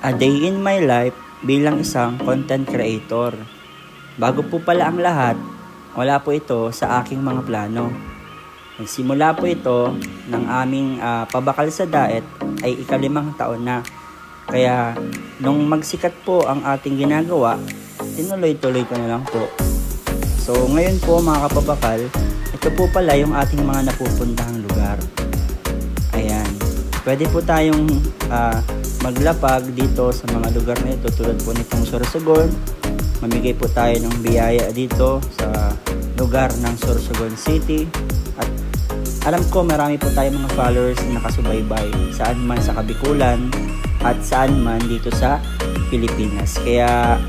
A day in my life bilang isang content creator. Bago po pala ang lahat, wala po ito sa aking mga plano. Nagsimula po ito ng aming pabakal sa daet ay ika-5 taon na. Kaya nung magsikat po ang ating ginagawa, tinuloy-tuloy ko na lang po. So ngayon po mga kapabakal, ito po pala yung ating mga napupuntahang lugar. Ayan, pwede po tayong maglapag dito sa mga lugar na ito tulad po nitong Sorsogon. Mamigay po tayo ng biyaya dito sa lugar ng Sorsogon City. At alam ko marami po tayong mga followers na nakasubaybay saan man sa Kabikulan at saan man dito sa Pilipinas. Kaya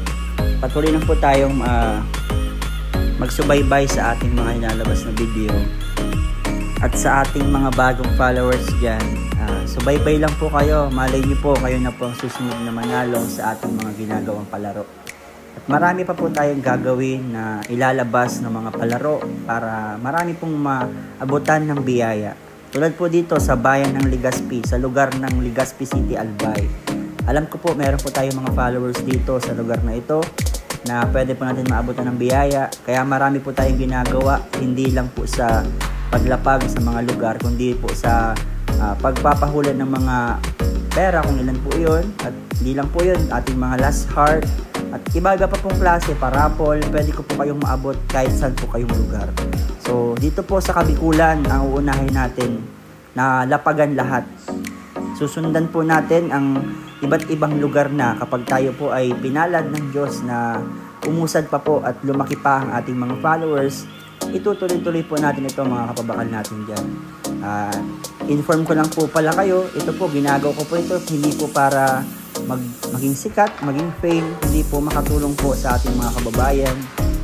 patuloy lang po tayong magsubaybay sa ating mga inalabas na video. At sa ating mga bagong followers dyan, subaybay lang po kayo. Malay niyo po, kayo na po ang susunod na manalo sa ating mga ginagawang palaro. At marami pa po tayong gagawin na ilalabas ng mga palaro para marami pong maabutan ng biyaya. Tulad po dito sa bayan ng Legazpi, sa lugar ng Legazpi City, Albay. Alam ko po, meron po tayong mga followers dito sa lugar na ito na pwede po natin maabutan ng biyaya. Kaya marami po tayong ginagawa, hindi lang po sa paglapag sa mga lugar, kundi po sa pagpapahuli ng mga pera kung ilan po yun. At hindi lang po yun, ating mga last heart at ibaga pa pong klase, parapol. Pwede ko po kayong maabot kahit saan po kayong lugar. So dito po sa Kabikulan ang uunahin natin na lapagan lahat. Susundan po natin ang iba't ibang lugar na kapag tayo po ay pinalad ng Diyos na umusad pa po at lumaki pa ang ating mga followers. Itutuloy-tuloy po natin ito mga kapabakal natin dyan. Inform ko lang po pala kayo, ito po ginagawa ko po ito hindi po para maging sikat, maging fame, hindi po makatulong po sa ating mga kababayan,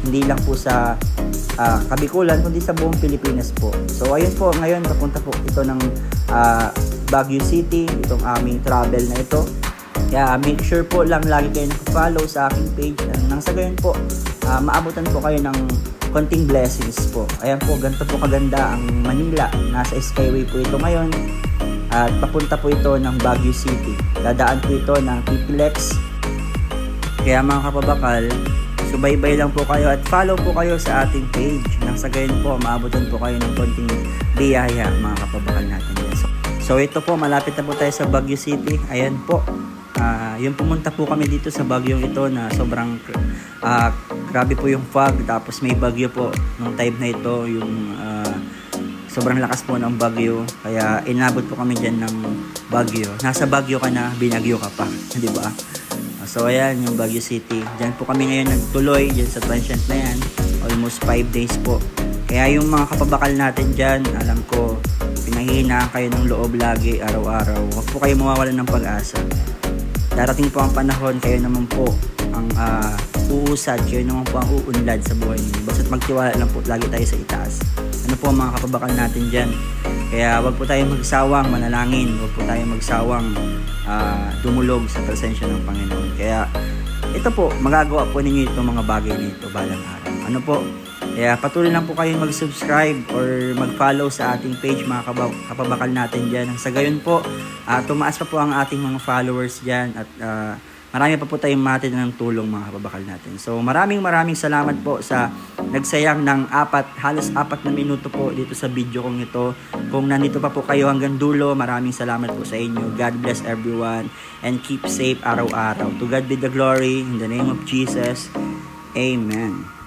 hindi lang po sa Kabikulan kundi sa buong Pilipinas po. So ayun po, ngayon papunta po ito ng Baguio City, itong aming travel na ito. Kaya make sure po lang lagi kayo naka-follow sa aking page nang sa gayon po maabutan po kayo ng konting blessings po. Ayan po, ganito po kaganda ang Manila. Nasa Skyway po ito ngayon. At papunta po ito ng Baguio City. Dadaan po ito ng TPLEX. Kaya mga kapabakal, subaybay lang po kayo at follow po kayo sa ating page. Nang sa gayon po, maabutan po kayo ng konting biyaya mga kapabakal natin. So ito po, malapit na po tayo sa Baguio City. Ayan po. Yung pumunta po kami dito sa bagyong ito na sobrang grabe po yung fog, tapos may bagyo po nung time na ito, yung sobrang lakas po ng bagyo, kaya inabot po kami dyan ng bagyo. Nasa bagyo ka na, binagyo ka pa, di ba? So ayan yung Baguio City, dyan po kami ngayon nagtuloy dyan sa transient na yan, almost 5 days po. Kaya yung mga kapabakal natin dyan, alam ko pinahihinaan kayo ng loob lagi, araw-araw. Huwag po kayo mawawalan ng pag-asa. Darating po ang panahon, kayo naman po ang uusad, kayo naman po ang uunlad sa buhay niyo. Basta't magtiwala lang po lagi tayo sa itaas. Ano po mga kapabakal natin dyan? Kaya wag po tayong magsawang manalangin, wag po tayong magsawang dumulog sa presensya ng Panginoon. Kaya ito po, magagawa po ninyo itong mga bagay nito balang araw. Ano po? Kaya patuloy lang po kayong mag-subscribe or mag-follow sa ating page mga kapabakal natin dyan. Sa gayon po, tumaas pa po ang ating mga followers dyan at marami pa po tayong matid ng tulong mga kapabakal natin. So maraming salamat po sa nagsayang ng halos 4 na minuto po dito sa video kong ito. Kung nandito pa po kayo hanggang dulo, maraming salamat po sa inyo. God bless everyone and keep safe araw-araw. To God be the glory in the name of Jesus. Amen.